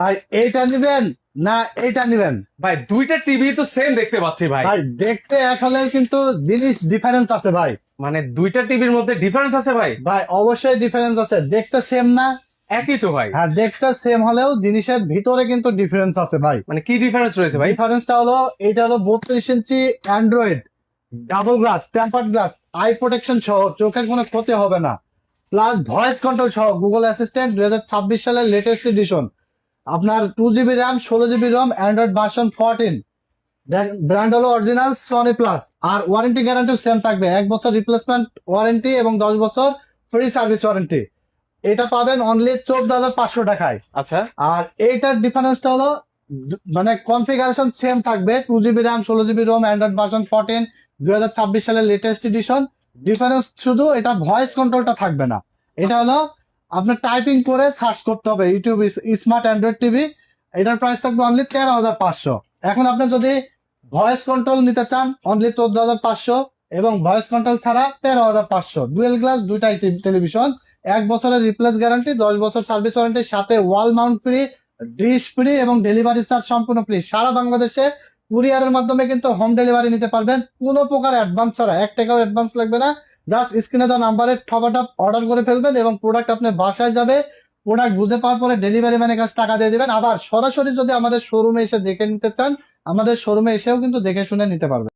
ভাই এইটা নিবেন না এইটা নিবেন? ভাই দুইটা টিভি তো সেম দেখতে পাচ্ছি ভাই। ভাই দেখতে এক হলেও কিন্তু জিনিস ডিফারেন্স আছে ভাই। মানে দুইটা টিভির মধ্যে ডিফারেন্স আছে ভাই? ভাই অবশ্যই ডিফারেন্স আছে, দেখতে সেম না। একই তো ভাই। হ্যাঁ, দেখতে সেম হলেও জিনিসের ভিতরে কিন্তু ডিফারেন্স আছে ভাই। মানে কি ডিফারেন্স রয়েছে ভাই? ডিফারেন্সটা হলো, এইটা হলো 32 inch Android, double glass, tempered glass, eye protection সহ, চোখের কোনো ক্ষতি হবে না, প্লাস ভয়েস কন্ট্রোল সহ, গুগল অ্যাসিস্ট্যান্ট 2026 সালের লেটেস্ট এডিশন। আপনার 2 GB RAM, 16 GB ROM, Android version 14। Brand হলো অরিজিনাল সনি প্লাস। আর ওয়ারেন্টি গ্যারান্টি সেম থাকবে, 1 বছর রিপ্লেসমেন্ট ওয়ারেন্টি এবং 10 বছর ফ্রি সার্ভিস ওয়ারেন্টি। এটা পাবেন অনলি 14,500 টাকায়। আচ্ছা। আর এইটার ডিফারেন্সটা হলো মানে কনফিগারেশন সেম থাকবে, 2 GB RAM, 16 GB ROM, Android version 14, 2026 সালের লেটেস্ট এডিশন। ডিফারেন্স শুধু এটা ভয়েস কন্ট্রোলটা থাকবে না। এটা হলো আপনার টাইপিং করে সার্চ করতে হবে ইউটিউব স্মার্ট অ্যান্ড্রয়েড টিভি। এটার প্রাইস থাকবে অনলি 13,500। এখন আপনি যদি ভয়েস কন্ট্রোল নিতে চান অনলি 14,500, এবং ভয়েস কন্ট্রোল ছাড়া 13,500। ডুয়েল গ্লাস দুইটাই টেলিভিশন, 1 বছরের রিপ্লেস গ্যারান্টি, 10 বছর সার্ভিস ওয়ারেন্টির সাথে wall mount free, dish free এবং ডেলিভারি চার্জ সম্পূর্ণ ফ্রি। সারা বাংলাদেশে কুরিয়ারের মাধ্যমে কিন্তু হোম ডেলিভারি নিতে পারবেন, কোনো প্রকার অ্যাডভান্স ছাড়া, 1 টাকাও অ্যাডভান্স লাগবে না। জাস্ট স্ক্রিনে দেওয়া নাম্বারে টপ অর্ডার করে ফেলবেন এবং প্রোডাক্ট আপনার বাসায় যাবে। প্রোডাক্ট বুঝে পাওয়ার পরে ডেলিভারি ম্যানের কাছে টাকা দিয়ে দিবেন। আবার সরাসরি যদি আমাদের শোরুমে এসে দেখে নিতে চান, আমাদের শোরুমে এসেও কিন্তু দেখে শুনে নিতে পারবেন।